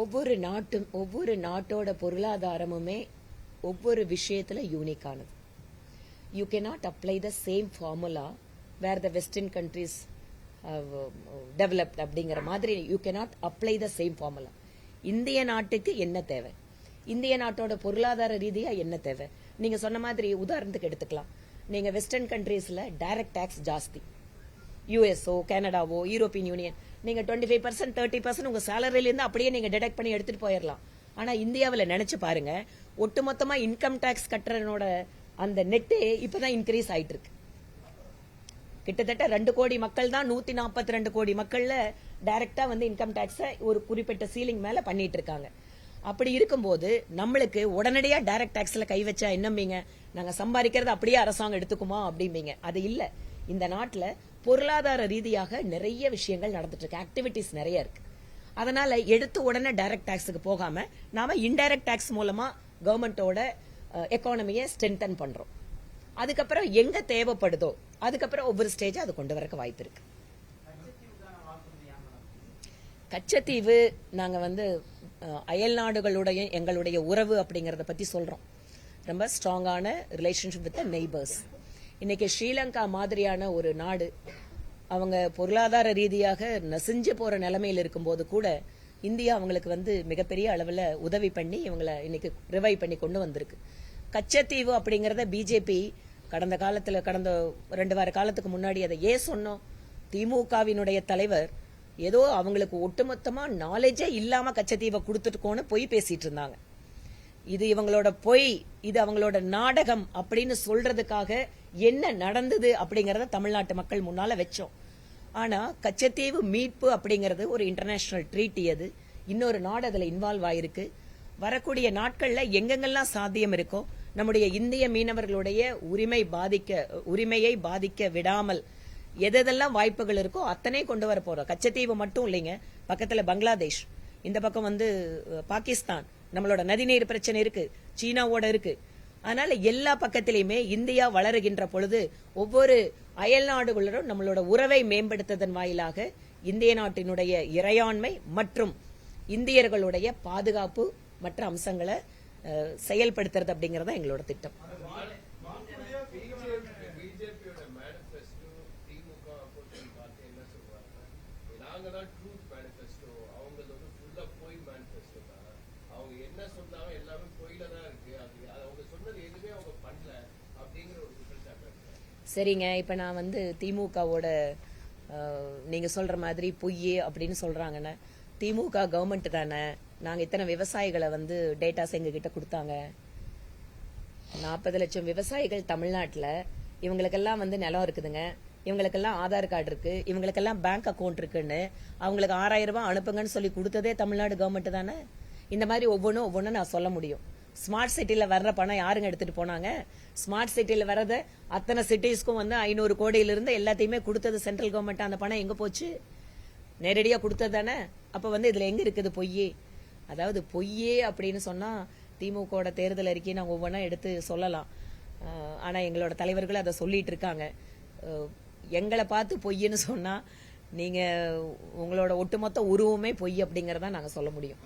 ஒவ்வொரு நாட்டோட பொருளாதாரமுமே ஒவ்வொரு விஷயத்துல யூனிக்கானது. You cannot apply the same formula where the western countries have developed அப்படிங்கிற மாதிரி you cannot apply the same formula. இந்திய நாட்டுக்கு என்ன தேவை, இந்திய நாட்டோட பொருளாதார ரீதியா என்ன தேவை, நீங்க சொன்ன மாதிரி உதாரணத்துக்கு எடுத்துக்கலாம். நீங்க வெஸ்டர்ன் கண்ட்ரீஸ்ல டைரக்ட் டாக்ஸ் ஜாஸ்தி, யூஎஸ்ஓ கனடாவோ யூரோப்பியன் யூனியன் நீங்க 25% 30% உங்க சேலரியில இருந்து அப்படியே நீங்க டிடக்ட் பண்ணி எடுத்துட்டு போயிடலாம். ஆனா இந்தியாவில் நினைச்சு பாருங்க, ஒட்டுமொத்தமா இன்கம் டாக்ஸ் கட்டுறனோட அந்த நெட்டு இப்பதான் இன்க்ரீஸ் ஆயிட்டு இருக்கு. கிட்டத்தட்ட 2 கோடி மக்கள் தான் 142 கோடி மக்கள்ல டைரக்டா வந்து இன்கம் டாக்ஸ ஒரு குறிப்பிட்ட சீலிங் மேல பண்ணிட்டு இருக்காங்க. அப்படி இருக்கும்போது நம்மளுக்கு உடனடியா டைரக்ட் டாக்ஸ்ல கை வச்சா என்னம்பீங்க, நாங்க சம்பாதிக்கிறது அப்படியே அரசாங்கம் எடுத்துக்குமா அப்படிம்பீங்க. அது இல்ல. இந்த நாட்டுல பொருளாதார ரீதியாக நிறைய விஷயங்கள் நடந்துட்டு இருக்கு, ஆக்டிவிட்டிஸ் நிறைய இருக்கு. அதனால எடுத்து உடனே டைரக்ட் டாக்ஸுக்கு போகாம நாம இன்டைரக்ட் டாக்ஸ் மூலமா கவர்மெண்டோட எக்கானமியை ஸ்ட்ரென்தன் பண்றோம். அதுக்கப்புறம் எங்க தேவைப்படுதோ அதுக்கப்புறம் ஒவ்வொரு ஸ்டேஜ் அது கொண்டு வரக்கு வாய்ப்பு இருக்கு. கச்சத்தீவு நாங்க வந்து அயல் நாடுகளுடைய எங்களுடைய உறவு அப்படிங்கறத பத்தி சொல்றோம். ரொம்ப ஸ்ட்ராங்கான ரிலேஷன்ஷிப் வித் நெய்பர்ஸ். இன்னைக்கு ஸ்ரீலங்கா மாதிரியான ஒரு நாடு அவங்க பொருளாதார ரீதியாக நசிஞ்சு போற நிலைமையில் இருக்கும்போது கூட இந்தியா அவங்களுக்கு வந்து மிகப்பெரிய அளவில் உதவி பண்ணி இவங்களை இன்னைக்கு ரிவைவ் பண்ணி கொண்டு வந்திருக்கு. கச்சத்தீவு அப்படிங்கறத பிஜேபி கடந்த 2 வார காலத்துக்கு முன்னாடி அதை ஏன் சொன்னோம், திமுகவினுடைய தலைவர் ஏதோ அவங்களுக்கு ஒட்டுமொத்தமா நாலேஜே இல்லாம கச்சத்தீவை கொடுத்துட்டுக்கோன்னு பொய் பேசிட்டு இருந்தாங்க. இது இவங்களோட பொய், இது அவங்களோட நாடகம் அப்படின்னு சொல்றதுக்காக என்ன நடந்தது அப்படிங்கறத தமிழ்நாட்டு மக்கள் முன்னால வச்சோம். ஆனா கச்சத்தீவு மீட்பு அப்படிங்கறது ஒரு இன்டர்நேஷனல் ட்ரீட்டி. அது இன்னொரு நாடு அதுல இன்வால்வ் ஆயிருக்கு. வரக்கூடிய நாட்கள்ல எங்கெங்கெல்லாம் சாத்தியம் இருக்கோ நம்முடைய இந்திய மீனவர்களுடைய உரிமையை பாதிக்க விடாமல் எதெல்லாம் வாய்ப்புகள் இருக்கோ அத்தனை கொண்டு வர போறோம். கச்சத்தீவு மட்டும் இல்லைங்க, பக்கத்துல பங்களாதேஷ், இந்த பக்கம் வந்து பாகிஸ்தான், நம்மளோட நதிநீர் பிரச்சனை இருக்கு, சீனாவோட இருக்கு. அதனால எல்லா பக்கத்திலையுமே இந்தியா வளருகின்ற பொழுது ஒவ்வொரு அயல் நாடுகளுடன் நம்மளோட உறவை மேம்படுத்துவதன் வாயிலாக இந்திய நாட்டினுடைய இறையாண்மை மற்றும் இந்தியர்களுடைய பாதுகாப்பு மற்ற அம்சங்களை செயல்படுத்துறது அப்படிங்கறத எங்களோட திட்டம். சரிங்க, இப்ப நான் வந்து திமுகவோட நீங்க சொல்ற மாதிரி பொய்யே அப்படின்னு சொல்றாங்கன்னா, திமுக கவர்மெண்ட் தானே, நாங்க இத்தனை விவசாயிகளை வந்து டேட்டாஸ் எங்க கிட்ட கொடுத்தாங்க. 40 லட்சம் விவசாயிகள் தமிழ்நாட்டில், இவங்களுக்கெல்லாம் வந்து நிலம் இருக்குதுங்க, இவங்களுக்கெல்லாம் ஆதார் கார்டு இருக்கு, இவங்களுக்கெல்லாம் பேங்க் அக்கௌண்ட் இருக்குன்னு அவங்களுக்கு 6000 ரூபாய் அனுப்புங்கன்னு சொல்லி கொடுத்ததே தமிழ்நாடு கவர்மெண்ட் தானே. இந்த மாதிரி ஒவ்வொன்றும் நான் சொல்ல முடியும். ஸ்மார்ட் சிட்டில வர்ற பணம் யாருங்க எடுத்துட்டு போனாங்க? ஸ்மார்ட் சிட்டில வர்றத அத்தனை சிட்டிஸ்க்கும் வந்து 500 கோடியிலிருந்து எல்லாத்தையுமே கொடுத்தது சென்ட்ரல் கவர்மெண்ட். அந்த பணம் எங்க போச்சு? நேரடியா கொடுத்தது தானே. அப்ப வந்து இதுல எங்க இருக்குது பொய்யே? அதாவது பொய்யே அப்படின்னு சொன்னா திமுக தேர்தல் அறிக்கையை நாங்க ஒவ்வொன்றா எடுத்து சொல்லலாம். ஆனா எங்களோட தலைவர்கள் அதை சொல்லிட்டு இருக்காங்க. எங்களை பார்த்து பொய்ன்னு சொன்னா நீங்க உங்களோட ஒட்டுமொத்த உருவமே பொய் அப்படிங்கறத நாங்க சொல்ல முடியும்.